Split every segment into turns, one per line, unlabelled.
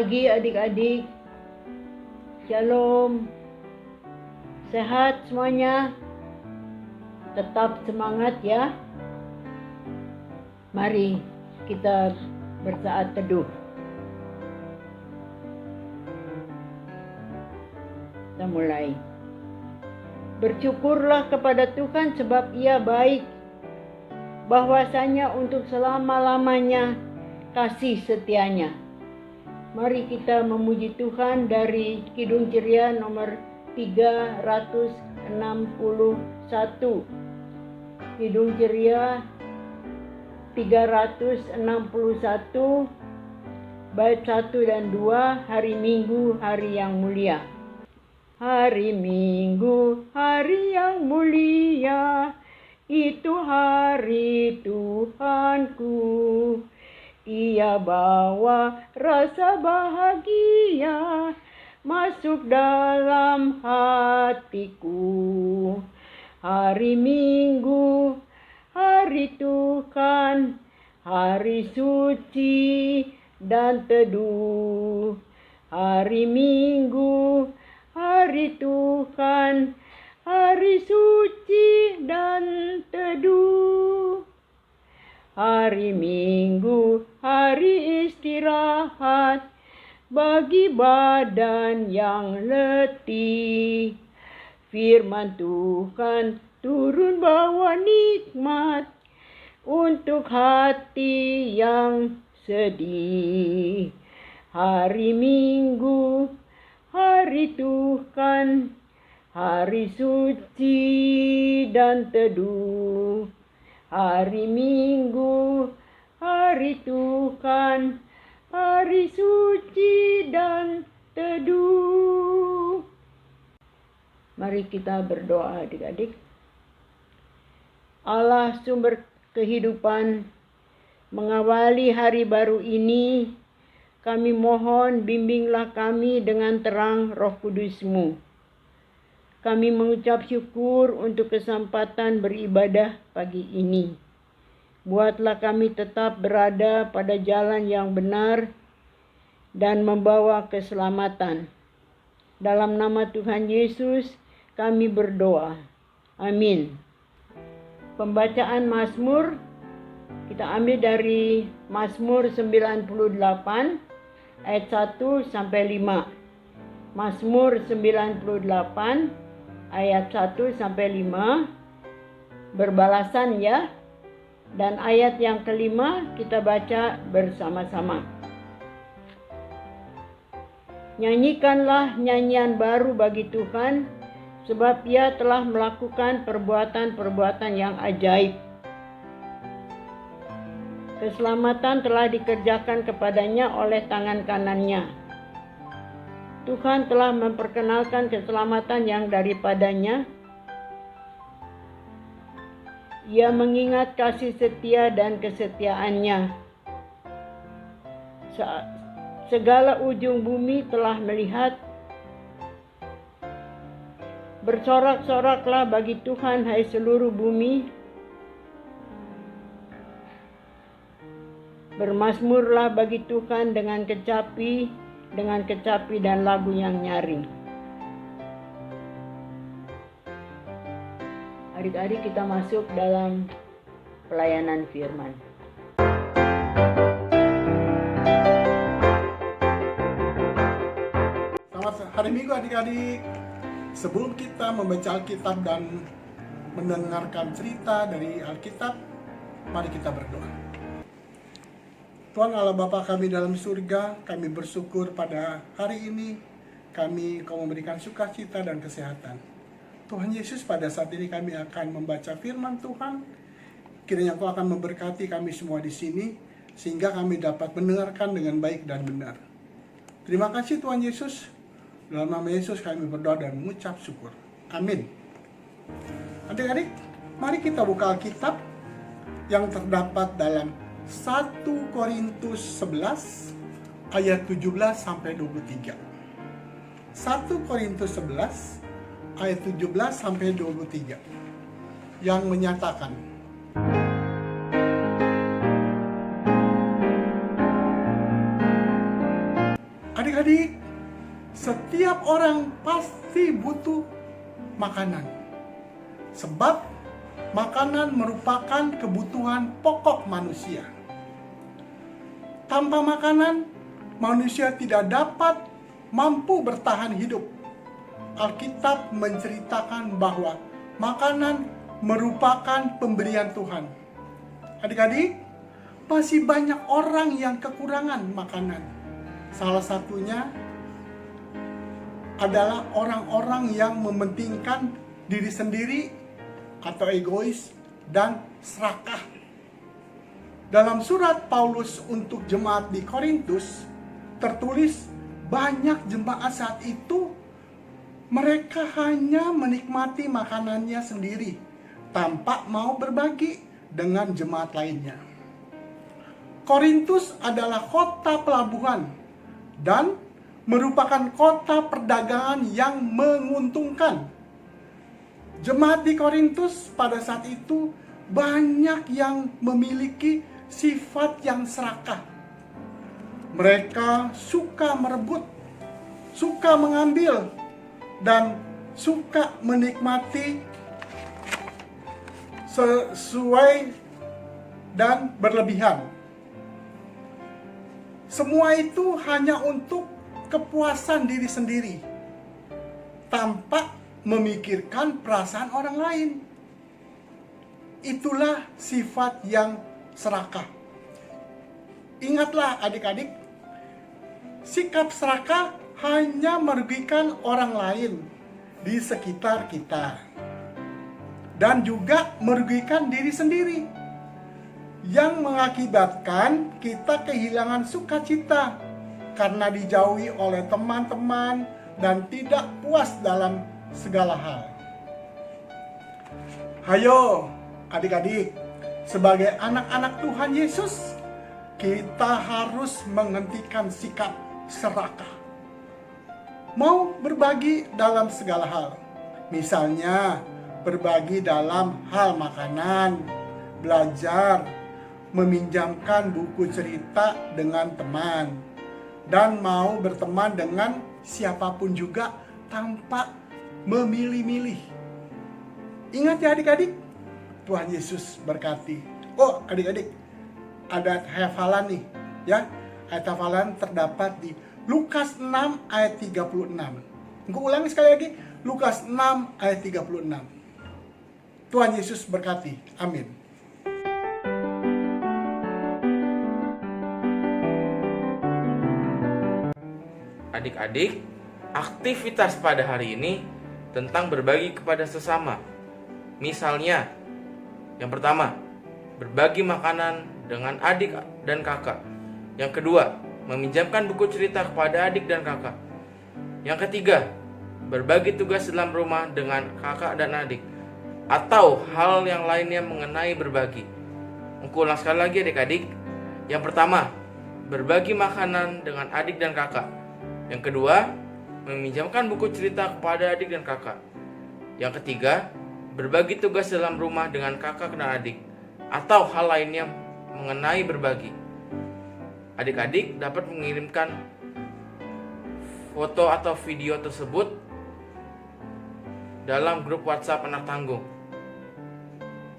pagi adik-adik. Shalom. Sehat semuanya. Tetap semangat ya. Mari kita bersaat teduh. Kita mulai. Bersyukurlah kepada Tuhan sebab Ia baik, bahwasanya untuk selama-lamanya kasih setianya. Mari kita memuji Tuhan dari Kidung Ceria nomor 361. Kidung Ceria 361 bait 1 dan 2, hari Minggu, hari yang mulia. Hari Minggu, hari yang mulia, itu hari Tuhanku. Ia bawa rasa bahagia masuk dalam hatiku. Hari Minggu, hari Tuhan, hari suci dan teduh. Hari Minggu, hari Tuhan, hari suci dan teduh. Hari Minggu, hari istirahat bagi badan yang letih. Firman Tuhan turun bawa nikmat untuk hati yang sedih. Hari Minggu, hari Tuhan, hari suci dan teduh. Hari Minggu, hari Tuhan, hari suci dan teduh. Mari kita berdoa adik-adik. Allah sumber kehidupan, mengawali hari baru ini, kami mohon bimbinglah kami dengan terang Roh Kudus-Mu. Kami mengucap syukur untuk kesempatan beribadah pagi ini. Buatlah kami tetap berada pada jalan yang benar dan membawa keselamatan. Dalam nama Tuhan Yesus kami berdoa. Amin. Pembacaan Mazmur kita ambil dari Mazmur 98 ayat 1 sampai 5. Mazmur 98 ayat 1 sampai 5 berbalasan ya. Dan ayat yang kelima kita baca bersama-sama. Nyanyikanlah nyanyian baru bagi Tuhan, sebab Ia telah melakukan perbuatan-perbuatan yang ajaib. Keselamatan telah dikerjakan kepadanya oleh tangan kanannya. Tuhan telah memperkenalkan keselamatan yang daripadanya. Ia mengingat kasih setia dan kesetiaannya. Segala ujung bumi telah melihat. Bersorak-soraklah bagi Tuhan, hai seluruh bumi. Bermazmurlah bagi Tuhan dengan kecapi dan lagu yang nyaring. Adik-adik, kita masuk dalam pelayanan firman.
Selamat hari Minggu adik-adik. Sebelum kita membaca Alkitab dan mendengarkan cerita dari Alkitab, mari kita berdoa. Tuhan Allah Bapa kami dalam surga, kami bersyukur pada hari ini Kau memberikan sukacita dan kesehatan. Tuhan Yesus, pada saat ini kami akan membaca firman Tuhan. Kiranya Engkau akan memberkati kami semua di sini, sehingga kami dapat mendengarkan dengan baik dan benar. Terima kasih Tuhan Yesus. Dalam nama Yesus kami berdoa dan mengucap syukur. Amin. Adik-adik, mari kita buka Alkitab yang terdapat dalam 1 Korintus 11 ayat 17 sampai 23. 1 Korintus 11 ayat 17 sampai 23 yang menyatakan, Setiap orang pasti butuh makanan. Sebab makanan merupakan kebutuhan pokok manusia. Tanpa makanan, manusia tidak dapat mampu bertahan hidup. Alkitab menceritakan bahwa makanan merupakan pemberian Tuhan. Adik-adik, masih banyak orang yang kekurangan makanan. Salah satunya adalah orang-orang yang mementingkan diri sendiri atau egois dan serakah. Dalam surat Paulus untuk jemaat di Korintus tertulis banyak jemaat saat itu mereka hanya menikmati makanannya sendiri tanpa mau berbagi dengan jemaat lainnya. Korintus adalah kota pelabuhan dan merupakan kota perdagangan yang menguntungkan. Jemaat di Korintus pada saat itu banyak yang memiliki sifat yang serakah. Mereka suka merebut, suka mengambil, dan suka menikmati sesuai dan berlebihan. Semua itu hanya untuk kepuasan diri sendiri, tanpa memikirkan perasaan orang lain. Itulah sifat yang serakah. Ingatlah adik-adik, sikap serakah hanya merugikan orang lain di sekitar kita dan juga merugikan diri sendiri, yang mengakibatkan kita kehilangan sukacita karena dijauhi oleh teman-teman dan tidak puas dalam segala hal. Hayo adik-adik, sebagai anak-anak Tuhan Yesus, kita harus menghentikan sikap serakah. Mau berbagi dalam segala hal. Misalnya, berbagi dalam hal makanan, belajar, meminjamkan buku cerita dengan teman, dan mau berteman dengan siapapun juga tanpa memilih-milih. Ingat ya adik-adik, Tuhan Yesus berkati. Oh adik-adik, ada hafalan nih ya. Ayat hafalan terdapat di Lukas 6 ayat 36. Aku ulangi sekali lagi, Lukas 6 ayat 36. Tuhan Yesus berkati. Amin.
Adik-adik, aktivitas pada hari ini tentang berbagi kepada sesama. Misalnya, yang pertama, berbagi makanan dengan adik dan kakak. Yang kedua, meminjamkan buku cerita kepada adik dan kakak. Yang ketiga, berbagi tugas dalam rumah dengan kakak dan adik. Atau hal yang lainnya mengenai berbagi. Aku ulang sekali lagi adik-adik. Yang pertama, berbagi makanan dengan adik dan kakak. Yang kedua, meminjamkan buku cerita kepada adik dan kakak. Yang ketiga, berbagi tugas dalam rumah dengan kakak dan adik. Atau hal lainnya mengenai berbagi. Adik-adik dapat mengirimkan foto atau video tersebut dalam grup WhatsApp anak tanggung.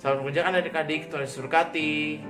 Selamat mengerjakan adik-adik, Tuhan Yesus berkati.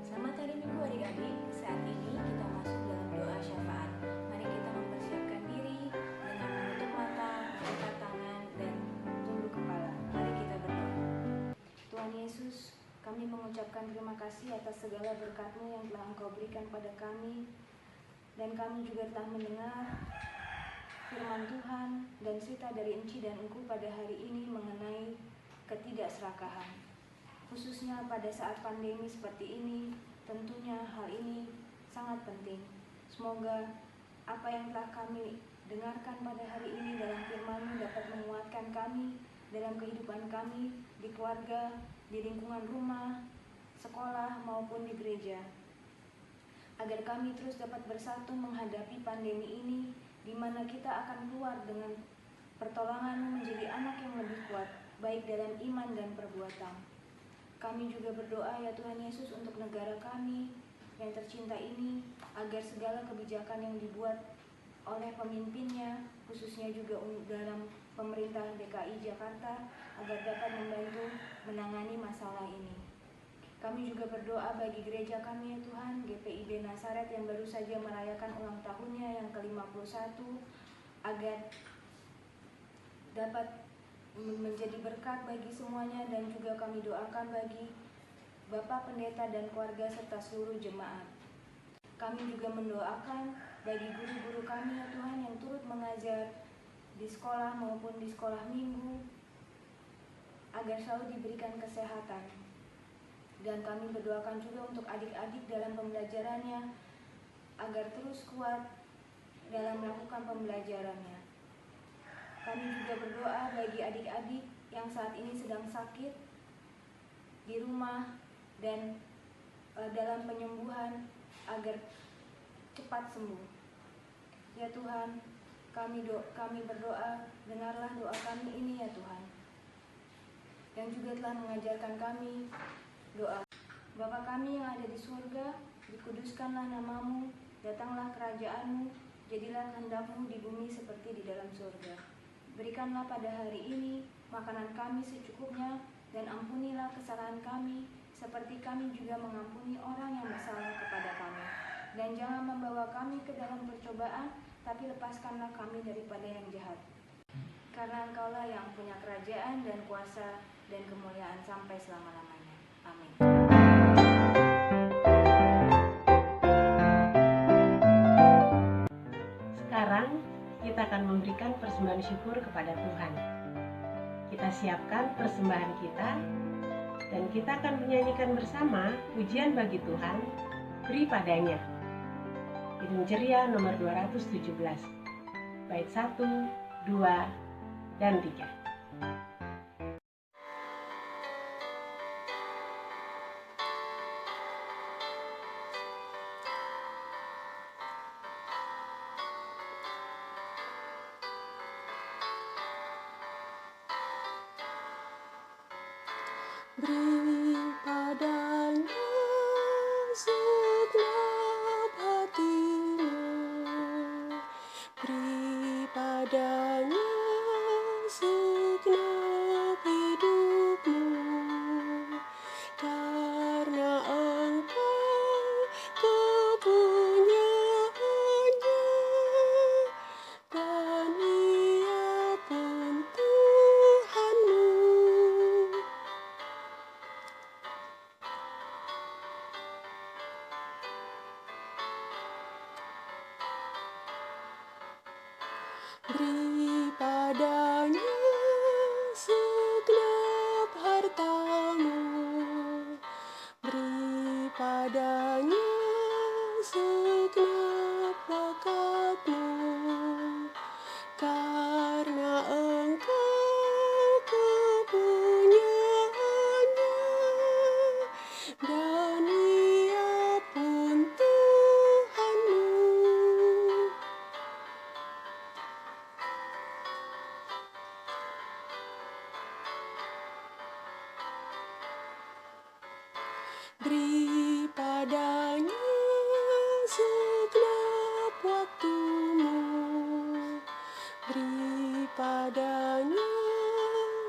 Selamat hari Minggu adik-adik. Saat ini kita masuk dalam doa syafaat. Mari kita mempersiapkan diri dengan menutup mata, mengangkat tangan, dan tunduk kepala. Mari kita berdoa. Tuhan Yesus, kami mengucapkan terima kasih atas segala berkat-Mu yang telah Engkau berikan pada kami. Dan kami juga telah mendengar firman Tuhan dan cerita dari Enci dan Engku pada hari ini mengenai ketidakserakahan. Khususnya pada saat pandemi seperti ini, tentunya hal ini sangat penting. Semoga apa yang telah kami dengarkan pada hari ini dalam firman-Mu dapat menguatkan kami dalam kehidupan kami, di keluarga, di lingkungan rumah, sekolah, maupun di gereja. Agar kami terus dapat bersatu menghadapi pandemi ini, di mana kita akan keluar dengan pertolongan-Mu menjadi anak yang lebih kuat, baik dalam iman dan perbuatan. Kami juga berdoa ya Tuhan Yesus untuk negara kami yang tercinta ini, agar segala kebijakan yang dibuat oleh pemimpinnya, khususnya juga dalam pemerintah DKI Jakarta, agar dapat membantu menangani masalah ini. Kami juga berdoa bagi gereja kami ya Tuhan, GPIB Nazaret yang baru saja merayakan ulang tahunnya yang ke-51, agar dapat menjadi berkat bagi semuanya, dan juga kami doakan bagi Bapak Pendeta dan keluarga serta seluruh jemaat. Kami juga mendoakan bagi guru-guru kami ya Tuhan yang turut mengajar di sekolah maupun di sekolah minggu, agar selalu diberikan kesehatan. Dan kami berdoakan juga untuk adik-adik dalam pembelajarannya, agar terus kuat dalam melakukan pembelajarannya. Kami juga berdoa bagi adik-adik yang saat ini sedang sakit di rumah dan dalam penyembuhan, agar cepat sembuh. Ya Tuhan, kami berdoa, dengarlah doa kami ini ya Tuhan, yang juga telah mengajarkan kami doa. Bapa kami yang ada di surga, dikuduskanlah namamu, datanglah kerajaanmu, jadilah kehendak-Mu di bumi seperti di dalam surga. Berikanlah pada hari ini makanan kami secukupnya, dan ampunilah kesalahan kami, seperti kami juga mengampuni orang yang bersalah kepada kami. Dan jangan membawa kami ke dalam percobaan, tapi lepaskanlah kami daripada yang jahat. Karena Engkaulah yang punya kerajaan dan kuasa dan kemuliaan sampai selama-lamanya. Amin.
Sekarang kita akan memberikan persembahan syukur kepada Tuhan. Kita siapkan persembahan kita, dan kita akan menyanyikan bersama pujian bagi Tuhan, beri padanya. Kidung Ceria nomor 217, bait 1, 2, dan 3.
Beri padanya segenap hatimu, beri padanya segenap hidupmu, karena Engkau kepunyaannya, dan Ia pun Tuhanmu. Beri padanya segenap hartamu, beri padanya segenap bakatmu, karena Engkau kepunyaannya, dan Ia pun Tuhanmu. Beri padanya segenap waktumu, beri padanya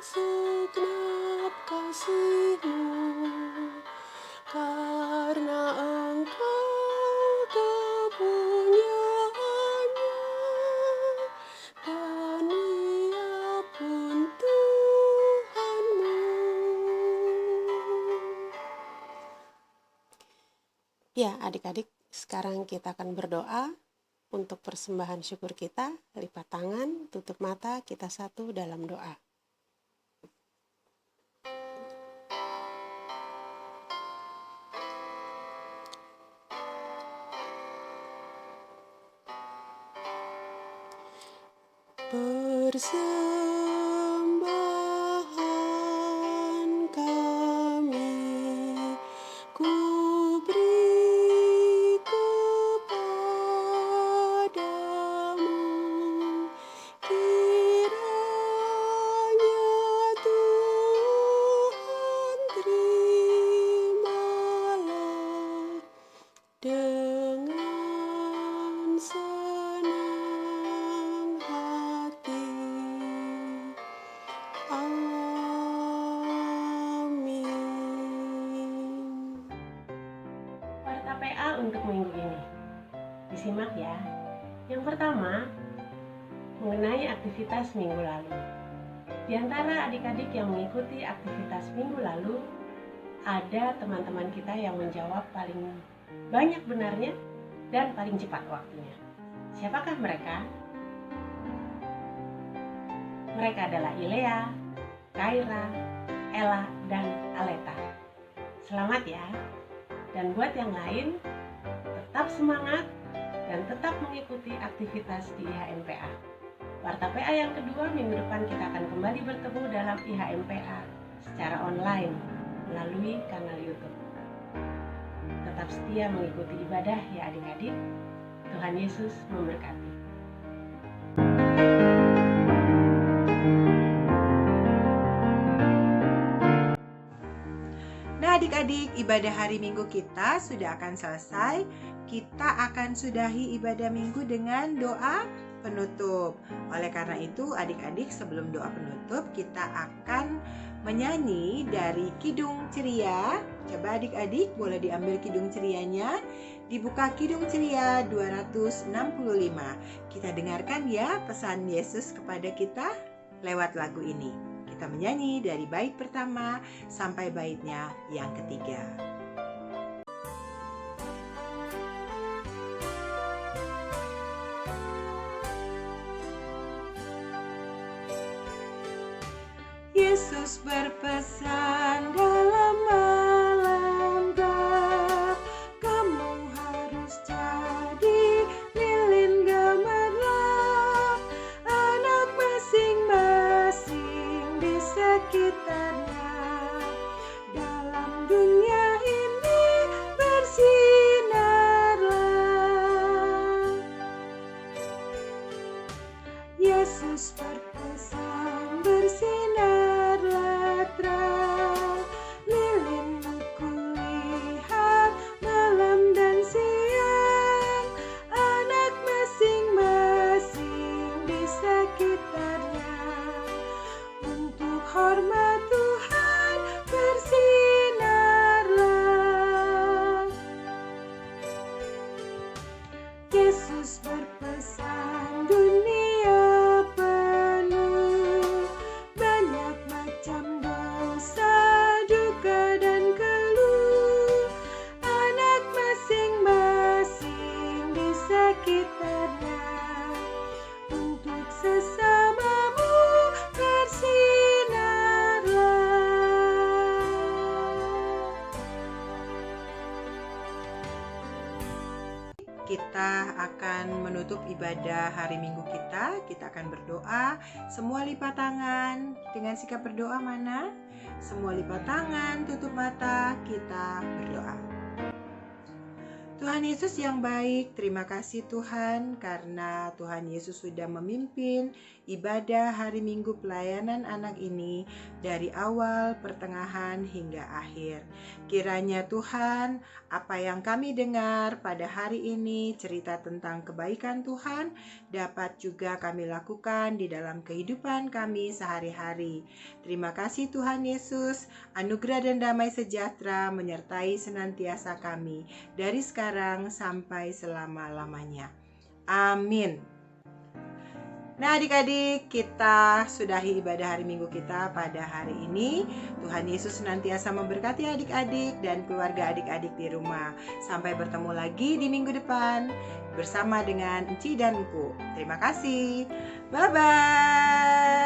segenap kasihmu, karena Engkau kepunyaannya, dan Ia pun Tuhanmu. Ya, adik-adik, sekarang kita akan berdoa untuk persembahan syukur kita. Lipat tangan, tutup mata, kita satu dalam doa. Persembahan kami ku beri kepadamu, kiranya Tuhan terima. dengan senang hati. Amin.
Warta PA untuk minggu ini. Disimak ya. Yang pertama, mengenai aktivitas minggu lalu. Di antara adik-adik yang mengikuti aktivitas minggu lalu, ada teman-teman kita yang menjawab paling banyak benarnya dan paling cepat waktunya. Siapakah mereka? Mereka adalah Ilea, Kaira, Ella, dan Aleta. Selamat ya. Dan buat yang lain, tetap semangat dan tetap mengikuti aktivitas di IHMPA. Warta PA yang kedua, minggu depan kita akan kembali bertemu dalam IHMPA secara online melalui kanal YouTube. Tetap setia mengikuti ibadah ya adik-adik. Tuhan Yesus memberkati.
Nah adik-adik, ibadah hari Minggu kita sudah akan selesai. Kita akan sudahi ibadah Minggu dengan doa penutup. Oleh karena itu adik-adik, sebelum doa penutup kita akan menyanyi dari Kidung Ceria. Coba adik-adik boleh diambil Kidung Cerianya. Dibuka Kidung Ceria 265. Kita dengarkan ya pesan Yesus kepada kita lewat lagu ini. Kita menyanyi dari bait pertama sampai baitnya yang ketiga. Yesus berpesan dalam malam gelap, kamu harus jadi lilin gemerlap, anak masing-masing di sekitarnya. Dalam dunia ini bersinarlah. Yesus berpesan bersinarlah terang, lilinmu kulihat malam dan siang, anak masing-masing di sekitarnya. Untuk hormat Tuhan bersinarlah. Yesus berpesan dunia penuh banyak macam dosa, duka dan keluh, anak masing-masing di sekitarnya. Untuk sesamamu bersinarlah. Kita akan menutup ibadah hari Minggu kita. Kita akan berdoa. Semua lipat tangan. Dengan sikap berdoa mana? Semua lipat tangan, tutup mata, kita berdoa. Tuhan Yesus yang baik, terima kasih Tuhan karena Tuhan Yesus sudah memimpin ibadah hari Minggu pelayanan anak ini dari awal, pertengahan, hingga akhir. Kiranya Tuhan, apa yang kami dengar pada hari ini, cerita tentang kebaikan Tuhan, dapat juga kami lakukan di dalam kehidupan kami sehari-hari. Terima kasih Tuhan Yesus, anugerah dan damai sejahtera menyertai senantiasa kami, dari sekarang sampai selama-lamanya. Amin. Nah adik-adik, kita sudahi ibadah hari Minggu kita pada hari ini. Tuhan Yesus senantiasa memberkati adik-adik dan keluarga adik-adik di rumah. Sampai bertemu lagi di minggu depan bersama dengan Enci dan Engku. Terima kasih. Bye-bye.